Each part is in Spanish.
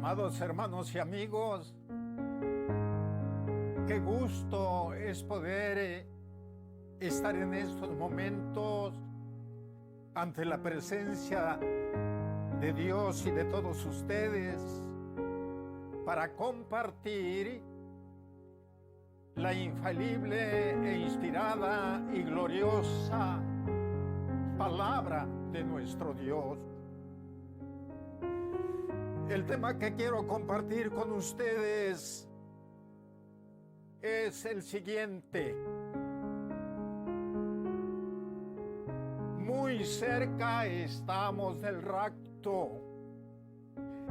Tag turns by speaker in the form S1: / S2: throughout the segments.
S1: Amados hermanos y amigos, qué gusto es poder estar en estos momentos ante la presencia de Dios y de todos ustedes para compartir la infalible e inspirada y gloriosa palabra de nuestro Dios. El tema que quiero compartir con ustedes es el siguiente. Muy cerca estamos del rapto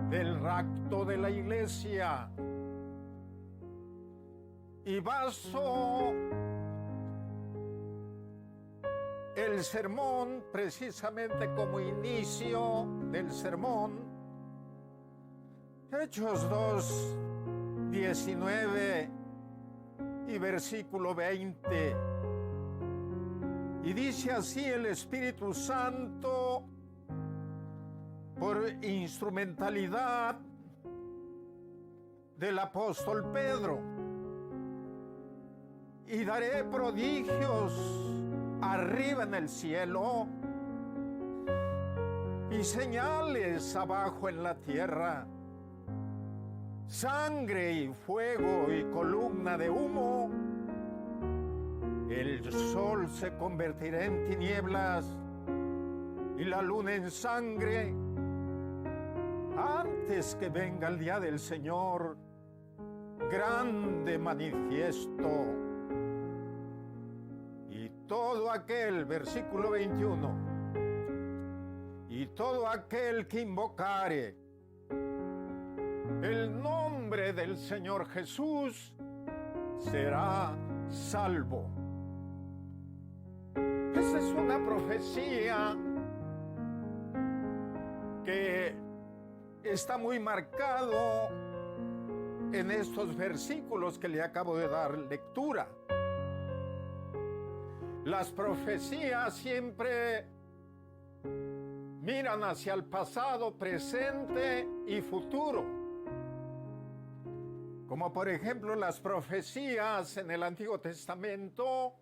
S1: de la iglesia. Y baso el sermón precisamente como inicio del sermón, Hechos 2, 19 y versículo 20. Y dice así el Espíritu Santo, por instrumentalidad del apóstol Pedro: y daré prodigios arriba en el cielo y señales abajo en la tierra, sangre y fuego y columna de humo. El sol se convertirá en tinieblas y la luna en sangre antes que venga el día del Señor, grande manifiesto. Y todo aquel, versículo 21, y todo aquel que invocare el nombre del Señor Jesús será salvo. Esa es una profecía que está muy marcado en estos versículos que le acabo de dar lectura. Las profecías siempre miran hacia el pasado, presente y futuro. Como por ejemplo las profecías en el Antiguo Testamento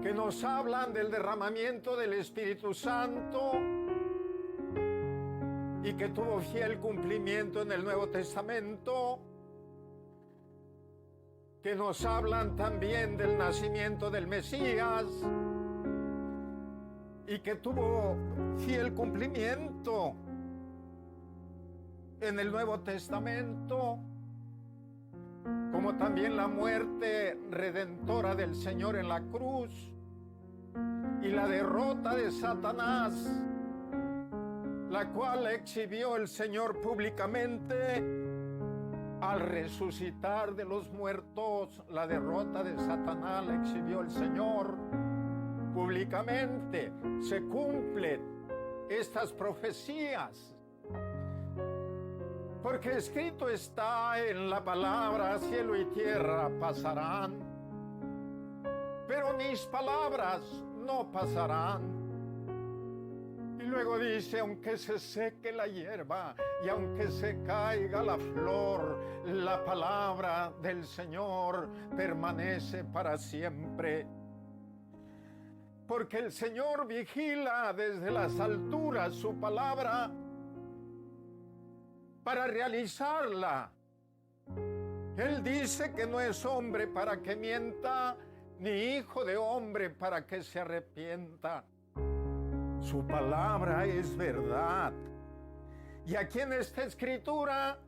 S1: que nos hablan del derramamiento del Espíritu Santo y que tuvo fiel cumplimiento en el Nuevo Testamento, que nos hablan también del nacimiento del Mesías y que tuvo fiel cumplimiento en el Nuevo Testamento, como también la muerte redentora del Señor en la cruz y la derrota de Satanás, la cual exhibió el Señor públicamente al resucitar de los muertos. La derrota de Satanás la exhibió el Señor públicamente. Se cumplen estas profecías, porque escrito está en la palabra: cielo y tierra pasarán, pero mis palabras no pasarán. Y luego dice: aunque se seque la hierba y aunque se caiga la flor, la palabra del Señor permanece para siempre. Porque el Señor vigila desde las alturas su palabra para realizarla. Él dice que no es hombre para que mienta, ni hijo de hombre para que se arrepienta. Su palabra es verdad. Y aquí en esta escritura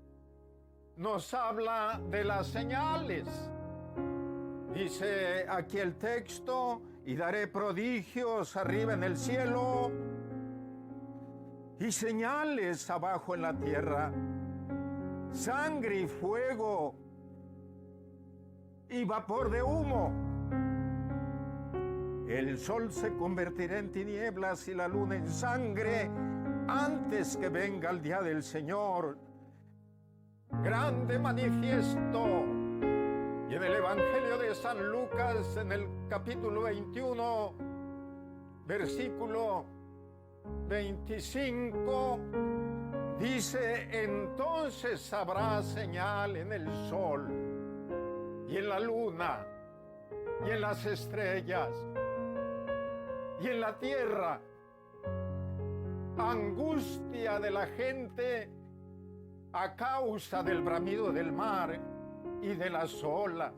S1: nos habla de las señales. Dice aquí el texto: y daré prodigios arriba en el cielo y señales abajo en la tierra, sangre y fuego y vapor de humo. El sol se convertirá en tinieblas y la luna en sangre antes que venga el día del Señor, grande manifiesto. Y en el Evangelio de San Lucas, en el capítulo 21, versículo 25, Dice, entonces habrá señal en el sol y en la luna y en las estrellas y en la tierra. Angustia de la gente a causa del bramido del mar y de las olas.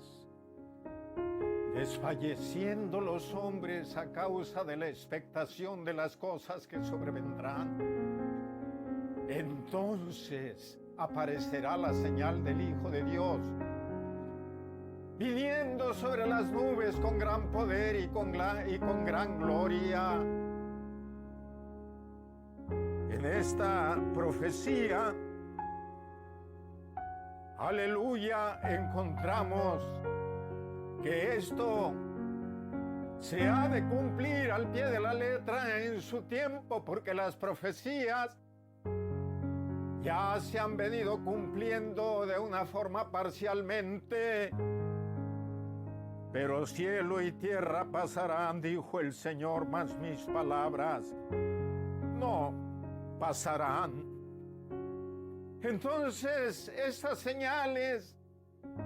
S1: Desfalleciendo los hombres a causa de la expectación de las cosas que sobrevendrán. Entonces aparecerá la señal del Hijo de Dios, viniendo sobre las nubes con gran poder y con gran gloria. En esta profecía, aleluya, encontramos que esto se ha de cumplir al pie de la letra en su tiempo, porque las profecías ya se han venido cumpliendo de una forma parcialmente. Pero cielo y tierra pasarán, dijo el Señor, mas mis palabras no pasarán. Entonces, estas señales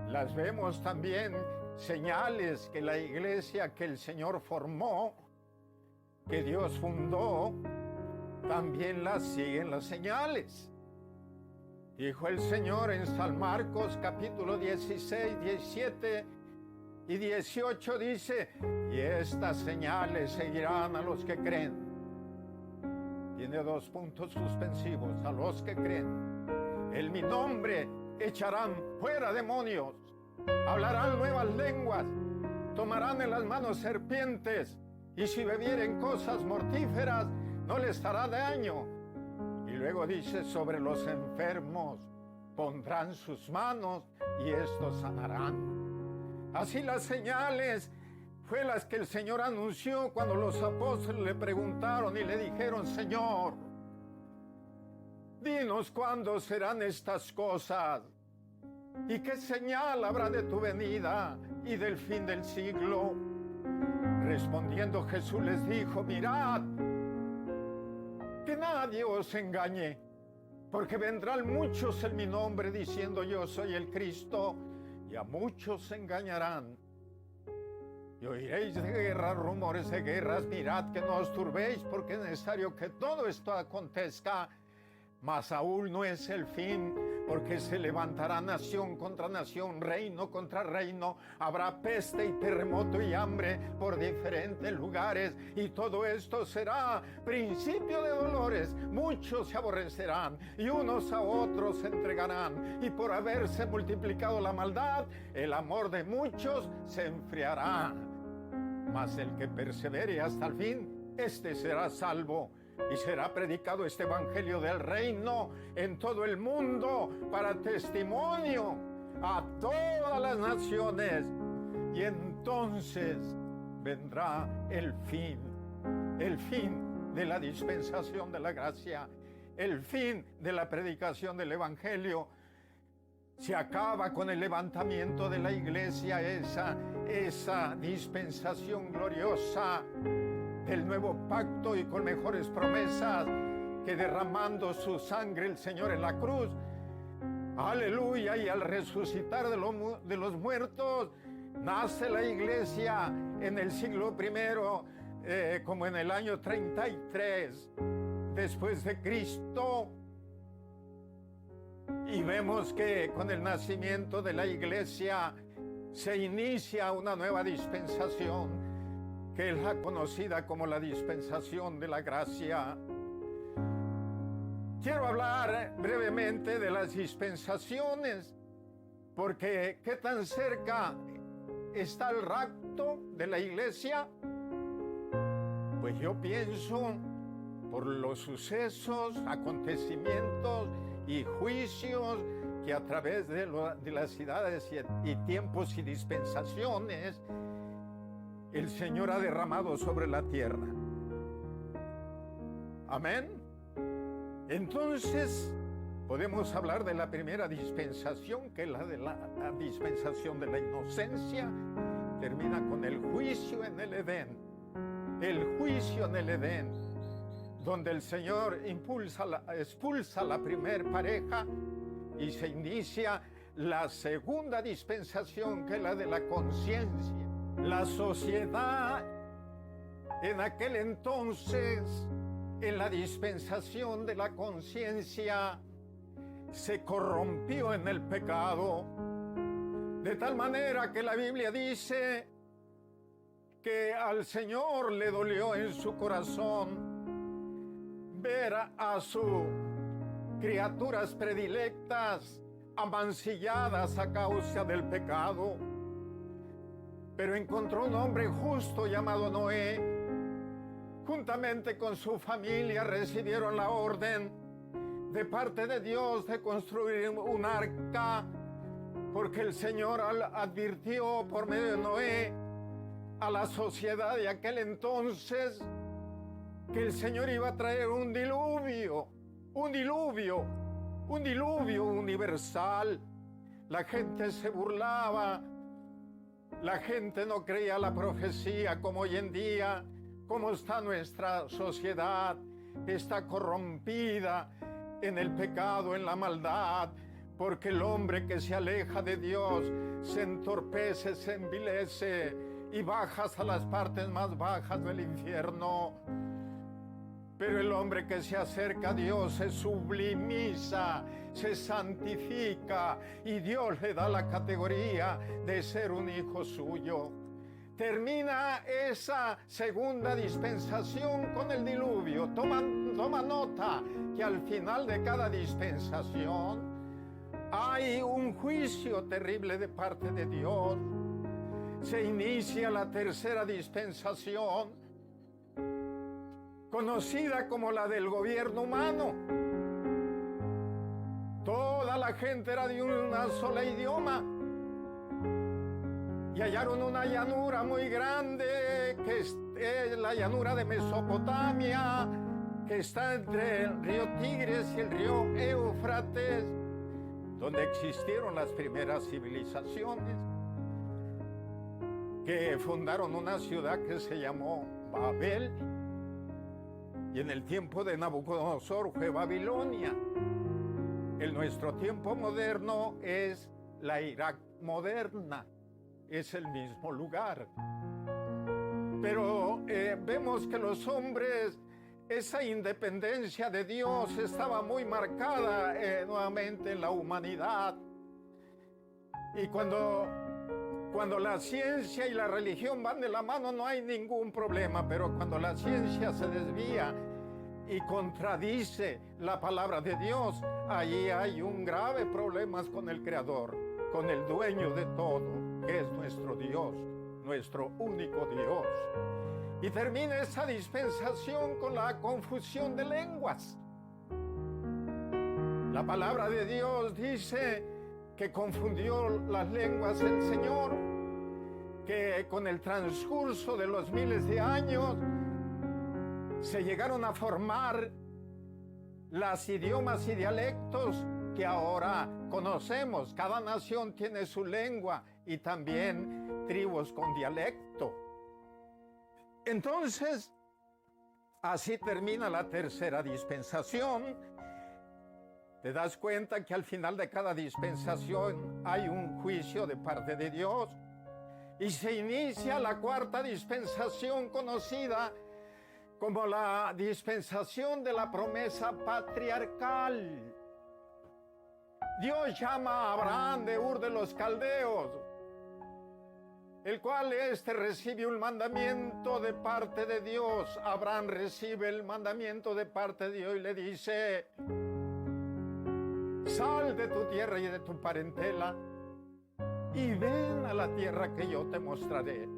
S1: las vemos también, señales que la iglesia que el Señor formó, que Dios fundó, también las siguen las señales. Dijo el Señor en San Marcos capítulo 16, 17 y 18, dice, y estas señales seguirán a los que creen. Tiene dos puntos suspensivos: a los que creen. En mi nombre echarán fuera demonios, hablarán nuevas lenguas, tomarán en las manos serpientes, y si bebieren cosas mortíferas no les hará daño. Y luego dice, sobre los enfermos pondrán sus manos y estos sanarán. Así las señales fue las que el Señor anunció cuando los apóstoles le preguntaron y le dijeron, Señor, dinos cuándo serán estas cosas y qué señal habrá de tu venida y del fin del siglo. Respondiendo Jesús les dijo, mirad, que nadie os engañe, porque vendrán muchos en mi nombre diciendo yo soy el Cristo, y a muchos se engañarán. Y oiréis de guerras, rumores de guerras. Mirad que no os turbéis, porque es necesario que todo esto acontezca, mas aún no es el fin, porque se levantará nación contra nación, reino contra reino, habrá peste y terremoto y hambre por diferentes lugares, y todo esto será principio de dolores. Muchos se aborrecerán y unos a otros se entregarán, y por haberse multiplicado la maldad, el amor de muchos se enfriará. Mas el que persevere hasta el fin, este será salvo. Y será predicado este evangelio del reino en todo el mundo para testimonio a todas las naciones. Y entonces vendrá el fin de la dispensación de la gracia, el fin de la predicación del evangelio. Se acaba con el levantamiento de la iglesia, esa dispensación gloriosa del nuevo pacto y con mejores promesas, que derramando su sangre el Señor en la cruz, aleluya, y al resucitar de los muertos, nace la iglesia en el siglo I, como en el año 33 después de Cristo. Y vemos que con el nacimiento de la iglesia se inicia una nueva dispensación, que es la conocida como la dispensación de la gracia. Quiero hablar brevemente de las dispensaciones, porque ¿qué tan cerca está el rapto de la iglesia? Pues yo pienso, por los sucesos, acontecimientos y juicios que a través de las edades y tiempos y dispensaciones el Señor ha derramado sobre la tierra. Amén. Entonces podemos hablar de la primera dispensación, que es la de la dispensación de la inocencia. Termina con el juicio en el Edén. El juicio en el Edén. donde el Señor expulsa la primer pareja y se inicia la segunda dispensación, que es la de la conciencia. La sociedad en aquel entonces, en la dispensación de la conciencia, se corrompió en el pecado, de tal manera que la Biblia dice que al Señor le dolió en su corazón ver a sus criaturas predilectas amancilladas a causa del pecado. Pero encontró un hombre justo llamado Noé. Juntamente con su familia recibieron la orden de parte de Dios de construir un arca, porque el Señor advirtió por medio de Noé a la sociedad de aquel entonces que el Señor iba a traer un diluvio universal. La gente se burlaba, la gente no creía la profecía como hoy en día. Cómo está nuestra sociedad, está corrompida en el pecado, en la maldad, porque el hombre que se aleja de Dios se entorpece, se envilece y baja hasta las partes más bajas del infierno. Pero el hombre que se acerca a Dios se sublimiza, se santifica y Dios le da la categoría de ser un hijo suyo. Termina esa segunda dispensación con el diluvio. Toma nota que al final de cada dispensación hay un juicio terrible de parte de Dios. Se inicia la tercera dispensación, conocida como la del gobierno humano. Toda la gente era de una sola idioma. Y hallaron una llanura muy grande, que es la llanura de Mesopotamia, que está entre el río Tigris y el río Éufrates, donde existieron las primeras civilizaciones, que fundaron una ciudad que se llamó Babel, y en el tiempo de Nabucodonosor fue Babilonia. En nuestro tiempo moderno es la Irak moderna. Es el mismo lugar. Pero vemos que los hombres, esa independencia de Dios estaba muy marcada nuevamente en la humanidad. Y cuando la ciencia y la religión van de la mano no hay ningún problema, pero cuando la ciencia se desvía y contradice la palabra de Dios, allí hay un grave problema con el Creador, con el dueño de todo, que es nuestro Dios, nuestro único Dios. Y termina esa dispensación con la confusión de lenguas. La palabra de Dios dice que confundió las lenguas el Señor, que con el transcurso de los miles de años se llegaron a formar los idiomas y dialectos que ahora conocemos. Cada nación tiene su lengua y también tribus con dialecto. Entonces, así termina la tercera dispensación. Te das cuenta que al final de cada dispensación hay un juicio de parte de Dios. Y se inicia la cuarta dispensación, conocida como la dispensación de la promesa patriarcal. Dios llama a Abraham de Ur de los Caldeos, el cual recibe un mandamiento de parte de Dios. Abraham recibe el mandamiento de parte de Dios y le dice: sal de tu tierra y de tu parentela y ven a la tierra que yo te mostraré.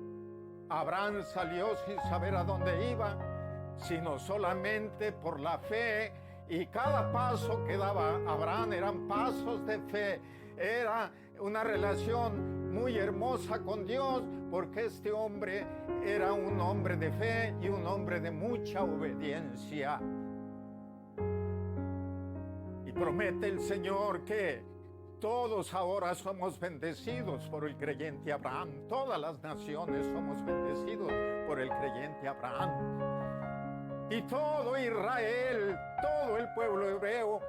S1: Abraham salió sin saber a dónde iba, sino solamente por la fe, y cada paso que daba Abraham eran pasos de fe. Era una relación muy hermosa con Dios, porque este hombre era un hombre de fe y un hombre de mucha obediencia. Y promete el Señor que todos ahora somos bendecidos por el creyente Abraham. Todas las naciones somos bendecidos por el creyente Abraham. y todo Israel, todo el pueblo hebreo,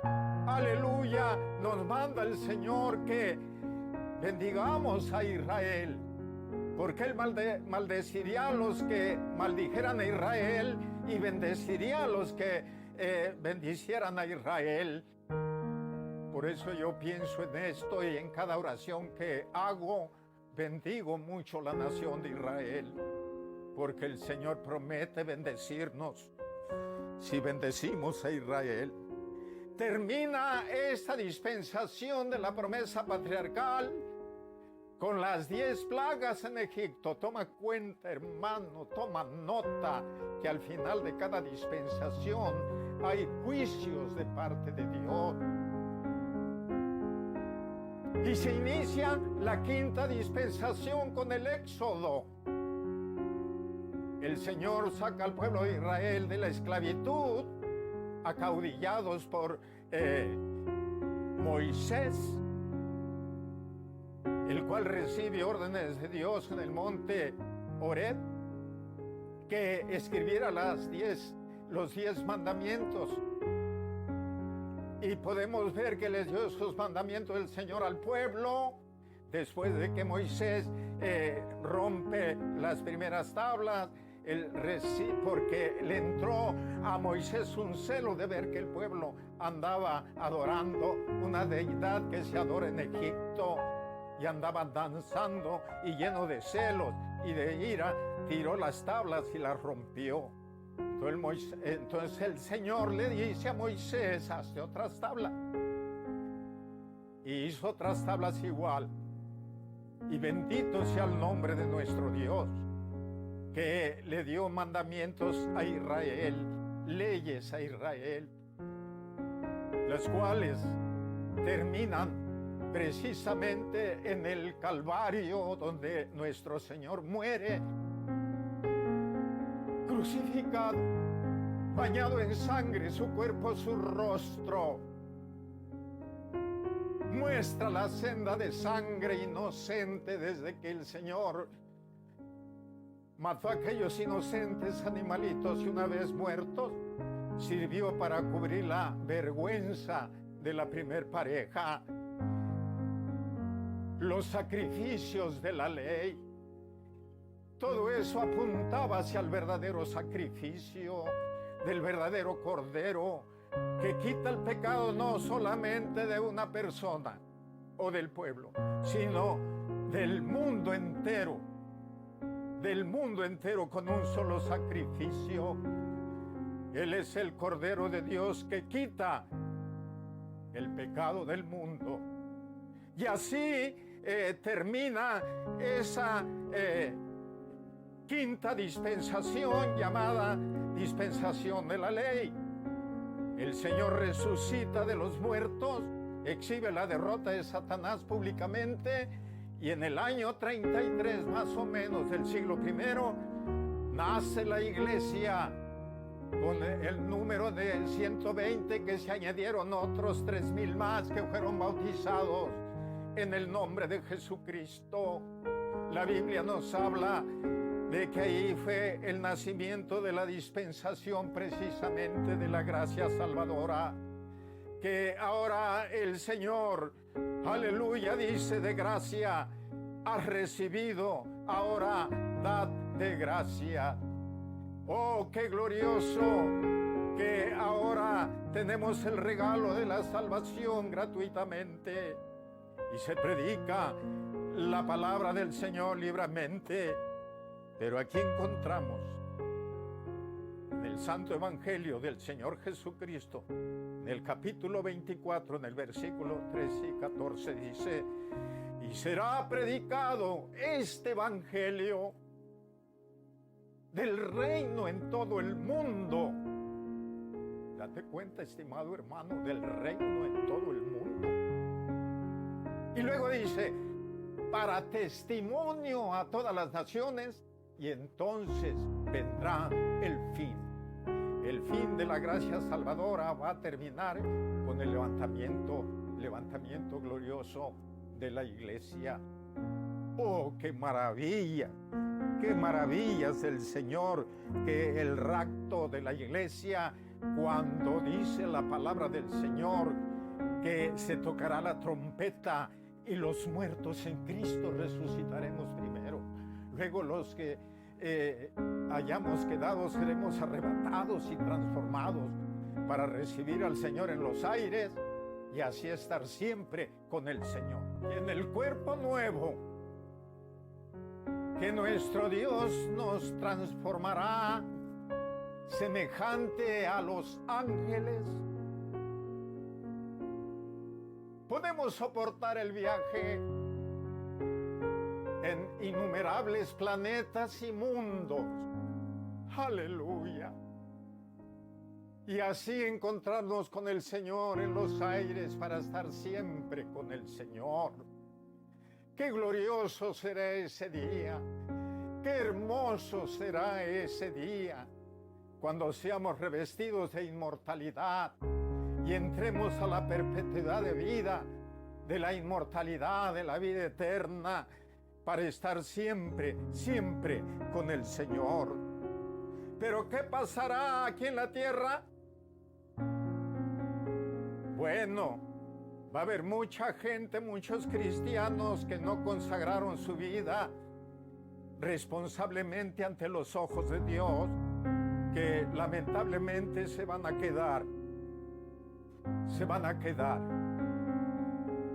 S1: aleluya, nos manda el Señor que bendigamos a Israel, porque Él maldeciría a los que maldijeran a Israel y bendeciría a los que bendicieran a Israel. Por eso yo pienso en esto y en cada oración que hago, bendigo mucho la nación de Israel, porque el Señor promete bendecirnos si bendecimos a Israel. Termina esta dispensación de la promesa patriarcal con las 10 plagas en Egipto. Toma cuenta, hermano, toma nota que al final de cada dispensación hay juicios de parte de Dios. Y se inicia la 5ª dispensación con el Éxodo. El Señor saca al pueblo de Israel de la esclavitud, acaudillados por Moisés, el cual recibe órdenes de Dios en el monte Horeb, que escribiera los 10 mandamientos. Y podemos ver que les dio esos mandamientos del Señor al pueblo, después de que Moisés rompe las primeras tablas, porque le entró a Moisés un celo de ver que el pueblo andaba adorando una deidad que se adora en Egipto, y andaba danzando y lleno de celos y de ira, tiró las tablas y las rompió. Entonces el Señor le dice a Moisés: hazte otras tablas. Y hizo otras tablas igual. Y bendito sea el nombre de nuestro Dios, que le dio mandamientos a Israel, leyes a Israel, las cuales terminan precisamente en el Calvario, donde nuestro Señor muere crucificado, bañado en sangre, su cuerpo, su rostro muestra la senda de sangre inocente desde que el Señor mató a aquellos inocentes animalitos y una vez muertos sirvió para cubrir la vergüenza de la primer pareja. Los sacrificios de la ley, todo eso apuntaba hacia el verdadero sacrificio del verdadero Cordero, que quita el pecado no solamente de una persona o del pueblo, sino del mundo entero con un solo sacrificio. Él es el Cordero de Dios que quita el pecado del mundo. Y así termina esa 5ª dispensación llamada dispensación de la ley. El Señor resucita de los muertos, exhibe la derrota de Satanás públicamente, y en el año 33 más o menos del siglo I nace la iglesia con el número de 120, que se añadieron otros 3,000 más que fueron bautizados en el nombre de Jesucristo. La Biblia nos habla de que ahí fue el nacimiento de la dispensación precisamente de la gracia salvadora, que ahora el Señor, aleluya, dice: de gracia has recibido, ahora dad de gracia. Oh, qué glorioso que ahora tenemos el regalo de la salvación gratuitamente y se predica la palabra del Señor libremente. Pero aquí encontramos en el Santo Evangelio del Señor Jesucristo, en el capítulo 24, en el versículo 13 y 14, dice: y será predicado este Evangelio del reino en todo el mundo. Date cuenta, estimado hermano, del reino en todo el mundo. Y luego dice: para testimonio a todas las naciones, y entonces vendrá el fin. El fin de la gracia salvadora va a terminar con el levantamiento glorioso de la iglesia. ¡Oh, qué maravilla! qué maravillas del Señor, que el rapto de la iglesia, cuando dice la palabra del Señor, que se tocará la trompeta y los muertos en Cristo resucitaremos primero. Luego los que hayamos quedado seremos arrebatados y transformados para recibir al Señor en los aires y así estar siempre con el Señor. Y en el cuerpo nuevo que nuestro Dios nos transformará semejante a los ángeles, podemos soportar el viaje en innumerables planetas y mundos. Aleluya. Y así encontrarnos con el Señor en los aires para estar siempre con el Señor. Qué glorioso será ese día. Qué hermoso será ese día cuando seamos revestidos de inmortalidad y entremos a la perpetuidad de vida, de la inmortalidad, de la vida eterna, para estar siempre, siempre con el Señor. Pero ¿qué pasará aquí en la tierra? Bueno, va a haber mucha gente, muchos cristianos que no consagraron su vida responsablemente ante los ojos de Dios, que lamentablemente se van a quedar,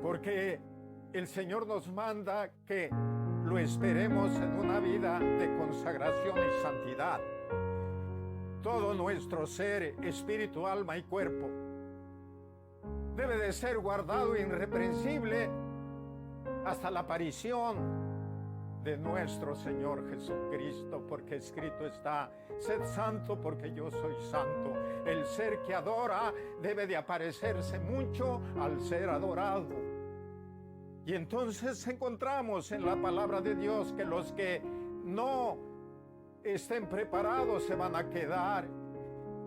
S1: porque el Señor nos manda que lo esperemos en una vida de consagración y santidad. Todo nuestro ser, espíritu, alma y cuerpo, debe de ser guardado irreprensible hasta la aparición de nuestro Señor Jesucristo, porque escrito está: sed santo porque yo soy santo. El ser que adora debe de aparecerse mucho al ser adorado. Y entonces encontramos en la palabra de Dios que los que no estén preparados se van a quedar,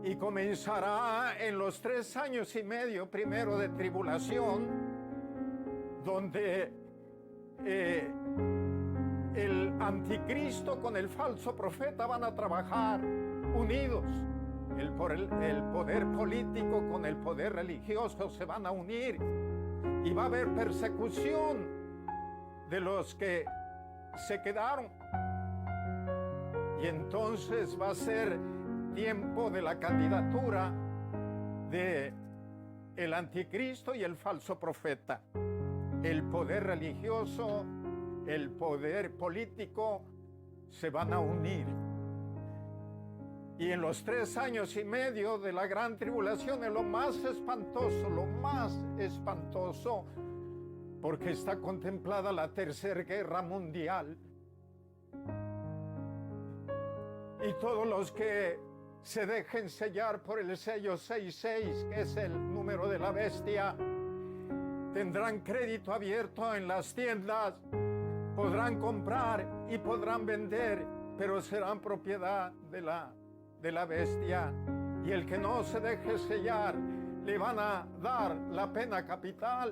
S1: y comenzará en los 3 años y medio primero de tribulación, donde el anticristo con el falso profeta van a trabajar unidos. El poder político con el poder religioso se van a unir, y va a haber persecución de los que se quedaron. Y entonces va a ser tiempo de la candidatura de el anticristo y el falso profeta. El poder religioso, el poder político se van a unir. Y en los 3 años y medio de la gran tribulación es lo más espantoso, porque está contemplada la tercera guerra mundial. Y todos los que se dejen sellar por el sello 66, que es el número de la bestia, tendrán crédito abierto en las tiendas, podrán comprar y podrán vender, pero serán propiedad de la bestia. Y el que no se deje sellar, le van a dar la pena capital.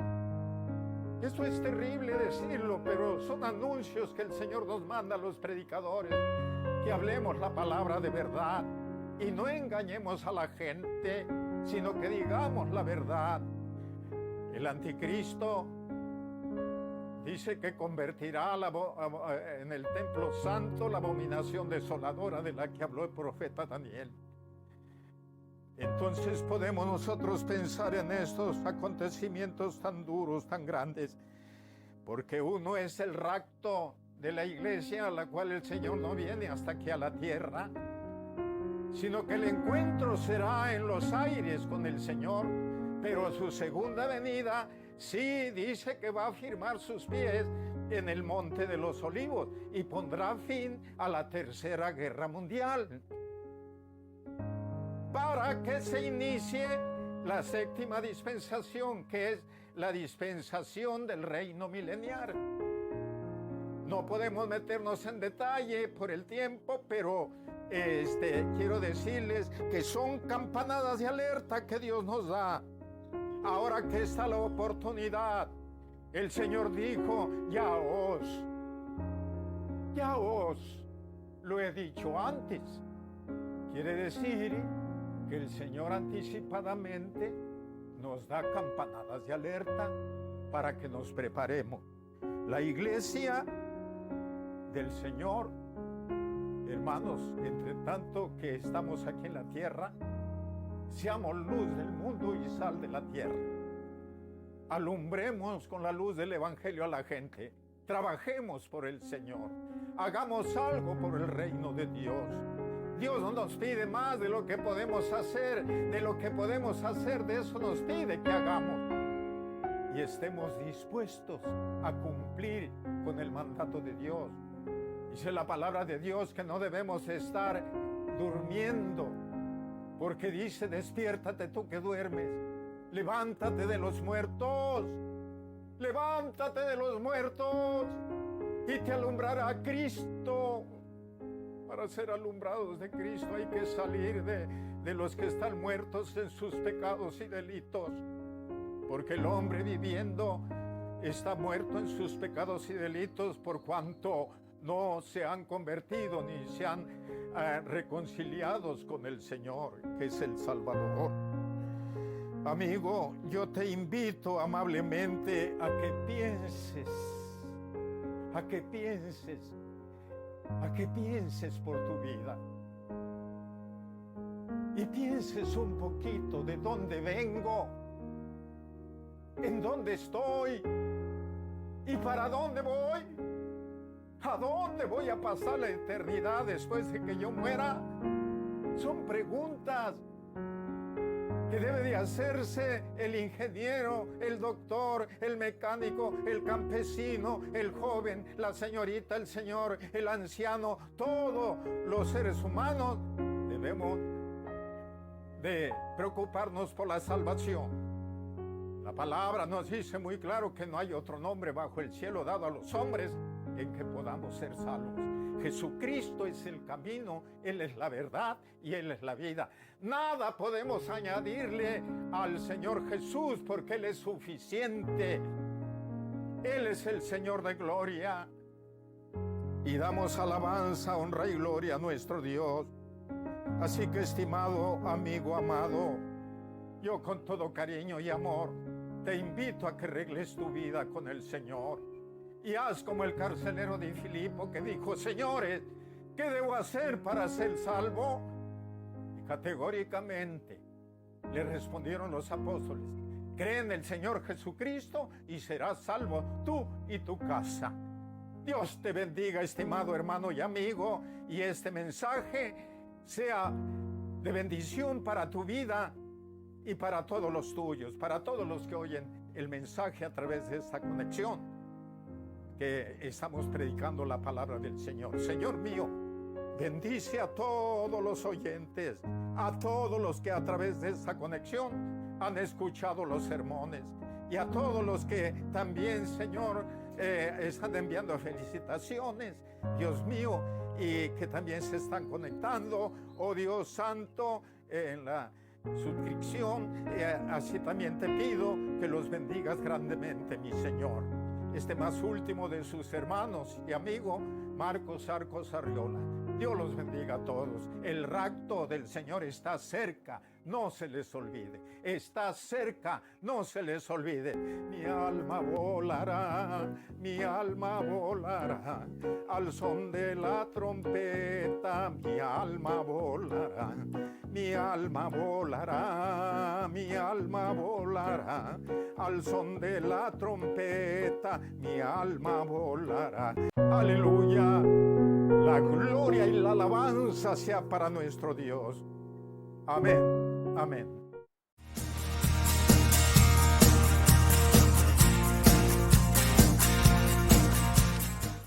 S1: Esto es terrible decirlo, pero son anuncios que el Señor nos manda a los predicadores, que hablemos la palabra de verdad y no engañemos a la gente, sino que digamos la verdad. El anticristo dice que convertirá en el templo santo la abominación desoladora de la que habló el profeta Daniel. Entonces podemos nosotros pensar en estos acontecimientos tan duros, tan grandes, porque uno es el rapto de la iglesia, a la cual el Señor no viene hasta aquí a la tierra, sino que el encuentro será en los aires con el Señor, pero su segunda venida sí dice que va a firmar sus pies en el Monte de los Olivos y pondrá fin a la tercera guerra mundial, para que se inicie la séptima dispensación, que es la dispensación del reino milenial. No podemos meternos en detalle por el tiempo, pero quiero decirles que son campanadas de alerta que Dios nos da. Ahora que está la oportunidad, el Señor dijo: ya os lo he dicho antes. Quiere decir que el Señor anticipadamente nos da campanadas de alerta para que nos preparemos. La iglesia del Señor, hermanos, entre tanto que estamos aquí en la tierra, seamos luz del mundo y sal de la tierra. Alumbremos con la luz del Evangelio a la gente. Trabajemos por el Señor. Hagamos algo por el reino de Dios. Dios no nos pide más de lo que podemos hacer. De lo que podemos hacer, de eso nos pide que hagamos. Y estemos dispuestos a cumplir con el mandato de Dios. Dice la palabra de Dios que no debemos estar durmiendo, porque dice: despiértate tú que duermes, levántate de los muertos, levántate de los muertos, y te alumbrará Cristo. Para ser alumbrados de Cristo hay que salir de los que están muertos en sus pecados y delitos, porque el hombre viviendo está muerto en sus pecados y delitos, por cuanto no se han convertido ni se han reconciliados con el Señor, que es el Salvador. Amigo, yo te invito amablemente a que pienses por tu vida. Y pienses un poquito de dónde vengo, en dónde estoy y para dónde voy. ¿A dónde voy a pasar la eternidad después de que yo muera? Son preguntas que debe de hacerse el ingeniero, el doctor, el mecánico, el campesino, el joven, la señorita, el señor, el anciano. Todos los seres humanos debemos de preocuparnos por la salvación. La palabra nos dice muy claro que no hay otro nombre bajo el cielo dado a los hombres en que podamos ser salvos. Jesucristo es el camino, Él es la verdad y Él es la vida. Nada podemos añadirle al Señor Jesús, porque Él es suficiente. Él es el Señor de gloria. Y damos alabanza, honra y gloria a nuestro Dios. Así que, estimado amigo amado, yo con todo cariño y amor te invito a que arregles tu vida con el Señor. Y haz como el carcelero de Filipo, que dijo: señores, ¿qué debo hacer para ser salvo? Y categóricamente le respondieron los apóstoles: cree en el Señor Jesucristo y serás salvo tú y tu casa. Dios te bendiga, estimado hermano y amigo, y este mensaje sea de bendición para tu vida y para todos los tuyos, para todos los que oyen el mensaje a través de esta conexión que estamos predicando la palabra del Señor. Señor mío, bendice a todos los oyentes, a todos los que a través de esta conexión han escuchado los sermones, y a todos los que también, Señor, están enviando felicitaciones, Dios mío, y que también se están conectando, oh Dios Santo, en la suscripción. Así también te pido que los bendigas grandemente, mi Señor. Este más último de sus hermanos y amigo, Marcos Arcos Arriola. Dios los bendiga a todos. El rapto del Señor está cerca, no se les olvide. Está cerca, no se les olvide. Mi alma volará al son de la trompeta. Mi alma volará, mi alma volará, mi alma volará al son de la trompeta. Mi alma volará. Aleluya. La gloria y la alabanza sea para nuestro Dios. Amén. Amén.